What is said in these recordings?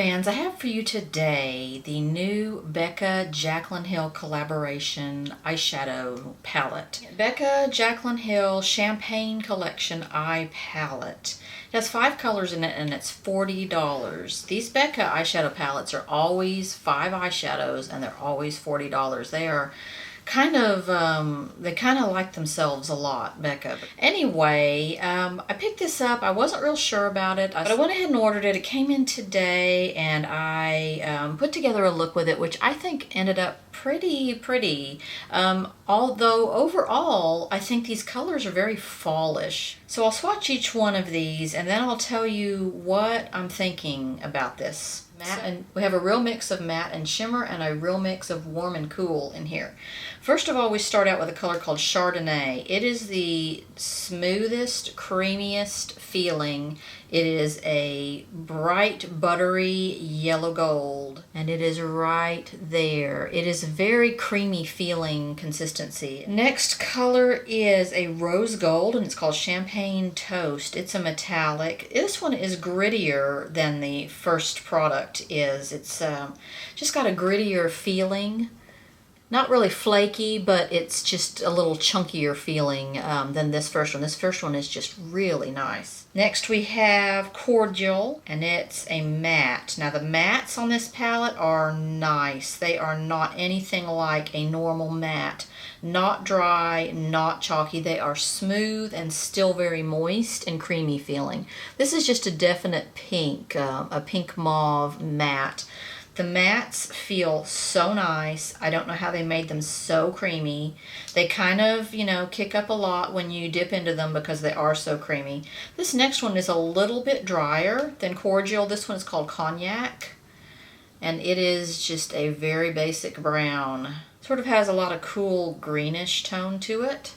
fans, I have for you today the new Becca Jaclyn Hill collaboration eyeshadow palette. Becca Jaclyn Hill Champagne Collection Eye Palette. It has 5 colors in it and it's $40. These Becca eyeshadow palettes are always 5 eyeshadows and they're always $40. They are they kind of like themselves a lot, Becca. Anyway, I picked this up. I wasn't real sure about it, but I went ahead and ordered it. It came in today, and I put together a look with it, which I think ended up pretty pretty. Although overall, I think these colors are very fallish. So I'll swatch each one of these, and then I'll tell you what I'm thinking about this. Matte, and we have a real mix of matte and shimmer and a real mix of warm and cool in here. First of all, we start out with a color called Chardonnay. It is the smoothest, creamiest feeling. It is a bright, buttery yellow gold, and it is right there. It is a very creamy feeling consistency. Next color is a rose gold, and it's called Champagne Toast. It's a metallic. This one is grittier than the first product is. It's just got a grittier feeling. Not really flaky, but it's just a little chunkier feeling than this first one. This first one is just really nice. Next we have Cordial, and it's a matte. Now the mattes on this palette are nice. They are not anything like a normal matte. Not dry, not chalky. They are smooth and still very moist and creamy feeling. This is just a definite pink, a pink mauve matte. The mattes feel so nice. I don't know how they made them so creamy. They kind of, kick up a lot when you dip into them because they are so creamy. This next one is a little bit drier than Cordial. This one is called Cognac, and it is just a very basic brown. Sort of has a lot of cool greenish tone to it.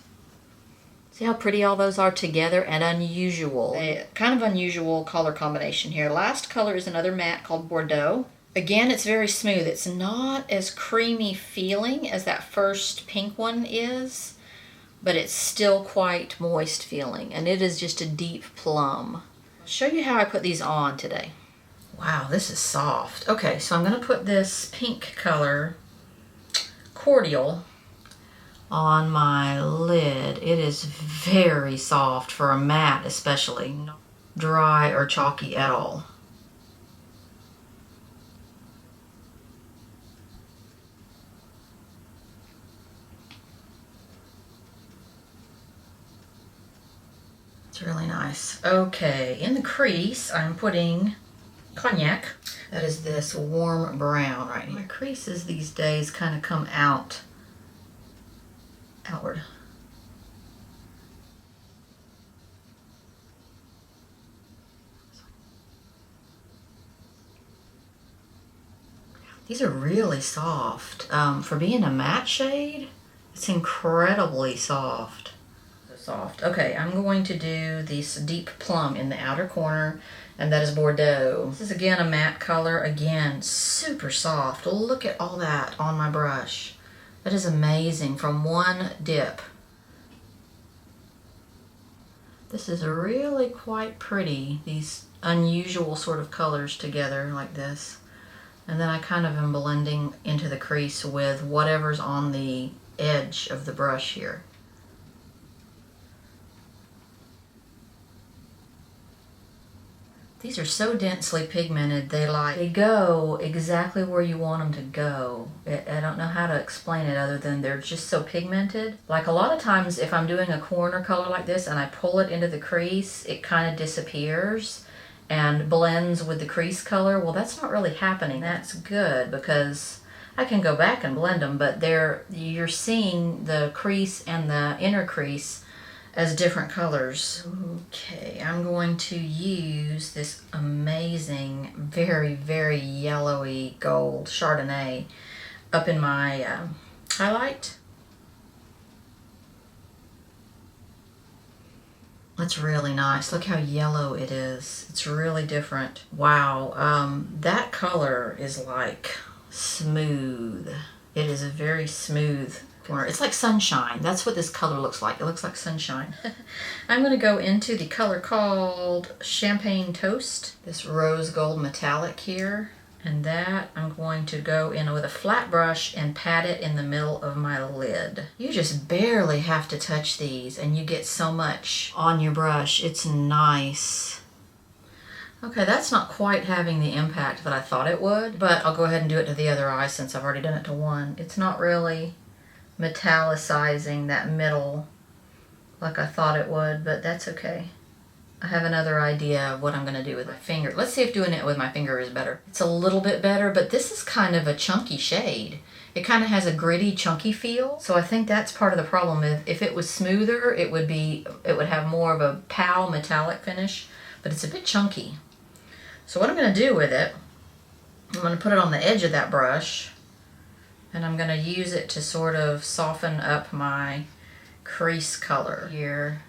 See how pretty all those are together and unusual. Kind of unusual color combination here. Last color is another matte called Bordeaux. Again, it's very smooth. It's not as creamy feeling as that first pink one is, but it's still quite moist feeling, and it is just a deep plum. I'll show you how I put these on today. Wow, this is soft. Okay, so I'm going to put this pink color, Cordial, on my lid. It is very soft for a matte, especially. Not dry or chalky at all. It's really nice. Okay, in the crease, I'm putting Cognac. That is this warm brown right here. My creases these days kind of come outward. These are really soft. For being a matte shade, it's incredibly soft. Soft. Okay, I'm going to do this deep plum in the outer corner, and that is Bordeaux. This is again a matte color, again super soft. Look at all that on my brush. That is amazing from one dip. This is really quite pretty, these unusual sort of colors together like this. And then I kind of am blending into the crease with whatever's on the edge of the brush here. These are so densely pigmented, they go exactly where you want them to go. I don't know how to explain it other than they're just so pigmented. Like a lot of times if I'm doing a corner color like this and I pull it into the crease, it kind of disappears and blends with the crease color. Well, that's not really happening. That's good because I can go back and blend them, but you're seeing the crease and the inner crease as different colors. Okay, I'm going to use this amazing, very, very yellowy gold Chardonnay up in my highlight. That's really nice. Look how yellow it is. It's really different. Wow, that color is like smooth. It is a very smooth corner. It's like sunshine. That's what this color looks like. It looks like sunshine. I'm going to go into the color called Champagne Toast. This rose gold metallic here. And that I'm going to go in with a flat brush and pat it in the middle of my lid. You just barely have to touch these and you get so much on your brush. It's nice. Okay, that's not quite having the impact that I thought it would, but I'll go ahead and do it to the other eye since I've already done it to one. It's not really metallicizing that middle like I thought it would, but that's okay. I have another idea of what I'm going to do with my finger. Let's see if doing it with my finger is better. It's a little bit better, but this is kind of a chunky shade. It kind of has a gritty, chunky feel. So I think that's part of the problem. If it was smoother, it would have more of a pow metallic finish, but it's a bit chunky. So what I'm going to do with it, I'm going to put it on the edge of that brush, and I'm going to use it to sort of soften up my crease color here.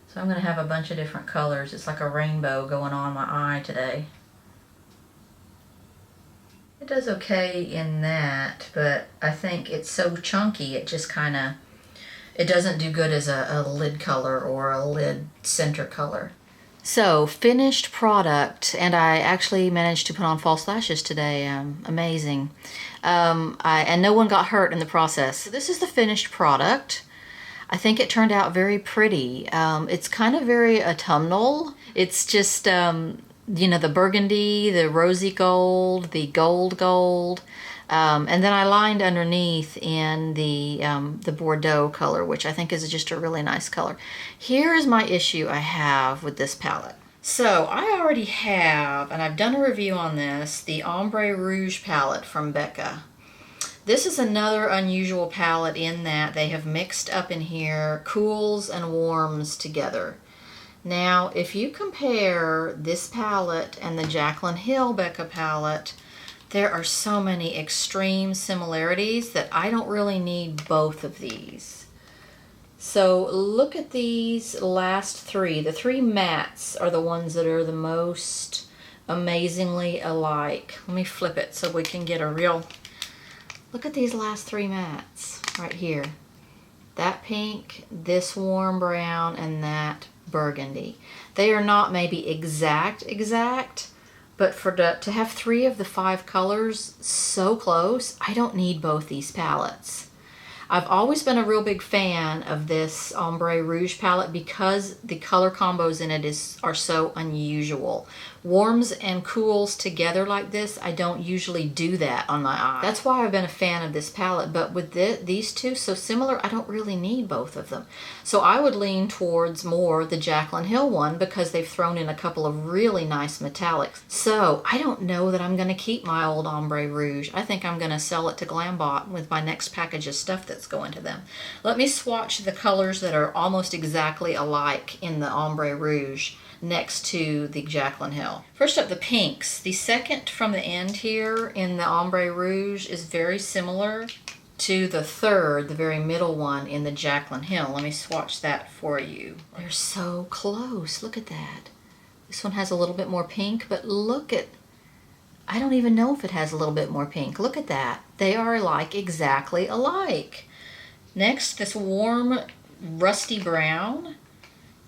So I'm going to have a bunch of different colors. It's like a rainbow going on my eye today. It does okay in that, but I think it's so chunky it just kind of, it doesn't do good as a lid color or a lid center color. So, finished product, and I actually managed to put on false lashes today. Amazing. And no one got hurt in the process. So this is the finished product. I think it turned out very pretty. It's kind of very autumnal. It's just, you know, the burgundy, the rosy gold, the gold. And then I lined underneath in the Bordeaux color, which I think is just a really nice color. Here is my issue I have with this palette. So I already have, and I've done a review on this, the Ombre Rouge palette from Becca. This is another unusual palette in that they have mixed up in here cools and warms together. Now, if you compare this palette and the Jaclyn Hill Becca palette, there are so many extreme similarities that I don't really need both of these. So look at these last three. The three mattes are the ones that are the most amazingly alike. Let me flip it so we can get a real... Look at these last three mattes right here. That pink, this warm brown, and that burgundy. They are not maybe exact, but to have 3 of the 5 colors so close, I don't need both these palettes. I've always been a real big fan of this Ombre Rouge palette because the color combos in it are so unusual. Warms and cools together like this, I don't usually do that on my eye. That's why I've been a fan of this palette, but with these two so similar, I don't really need both of them. So I would lean towards more the Jaclyn Hill one because they've thrown in a couple of really nice metallics. So I don't know that I'm going to keep my old Ombre Rouge. I think I'm going to sell it to Glambot with my next package of stuff that's going to them. Let me swatch the colors that are almost exactly alike in the Ombre Rouge next to the Jaclyn Hill. First up, the pinks. The second from the end here in the Ombre Rouge is very similar to the third, the very middle one in the Jaclyn Hill. Let me swatch that for you. They're so close. Look at that. This one has a little bit more pink, but look at, I don't even know if it has a little bit more pink. Look at that. They are like exactly alike. Next, this warm rusty brown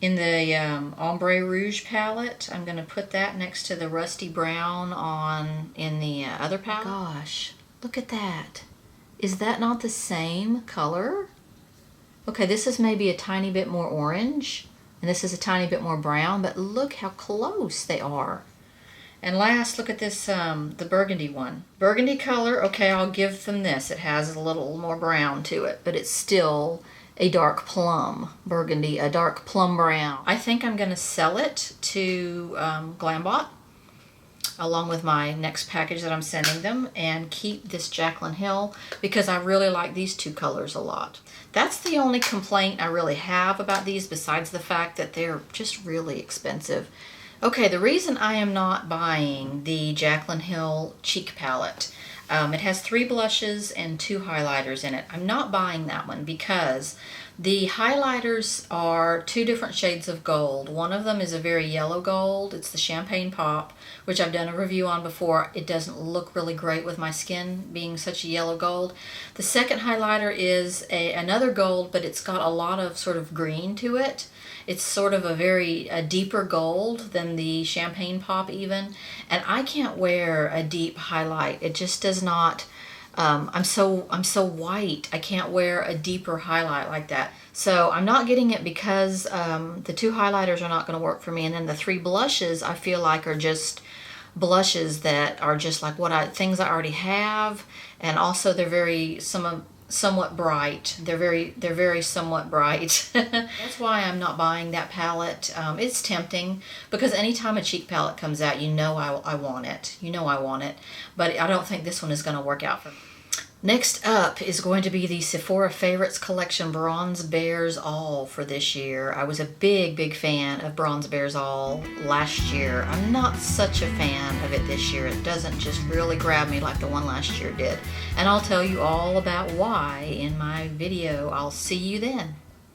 in the Ombre Rouge palette. I'm going to put that next to the rusty brown in the other palette. Gosh, look at that. Is that not the same color? Okay, this is maybe a tiny bit more orange, and this is a tiny bit more brown, but look how close they are. And last, look at this, the burgundy one. Burgundy color, okay, I'll give them this. It has a little more brown to it, but it's still a dark plum burgundy, a dark plum brown. I think I'm going to sell it to Glambot along with my next package that I'm sending them and keep this Jaclyn Hill because I really like these two colors a lot. That's the only complaint I really have about these besides the fact that they're just really expensive. Okay, the reason I am not buying the Jaclyn Hill Cheek Palette, It has 3 blushes and 2 highlighters in it. I'm not buying that one because the highlighters are 2 different shades of gold. One of them is a very yellow gold. It's the Champagne Pop, which I've done a review on before. It doesn't look really great with my skin being such a yellow gold. The second highlighter is another gold, but it's got a lot of sort of green to it. It's sort of a deeper gold than the Champagne Pop even. And I can't wear a deep highlight. It just does not, I'm so white. I can't wear a deeper highlight like that. So I'm not getting it because the 2 highlighters are not going to work for me. And then the 3 blushes I feel like are just blushes that are just like things I already have. And also they're somewhat bright. They're very somewhat bright. That's why I'm not buying that palette. It's tempting because anytime a cheek palette comes out, you know I want it. You know I want it. But I don't think this one is going to work out for me. Next up is going to be the Sephora Favorites Collection Bronze Bears All for this year. I was a big fan of Bronze Bears All last year. I'm not such a fan of it this year. It doesn't just really grab me like the one last year did. And I'll tell you all about why in my video. I'll see you then.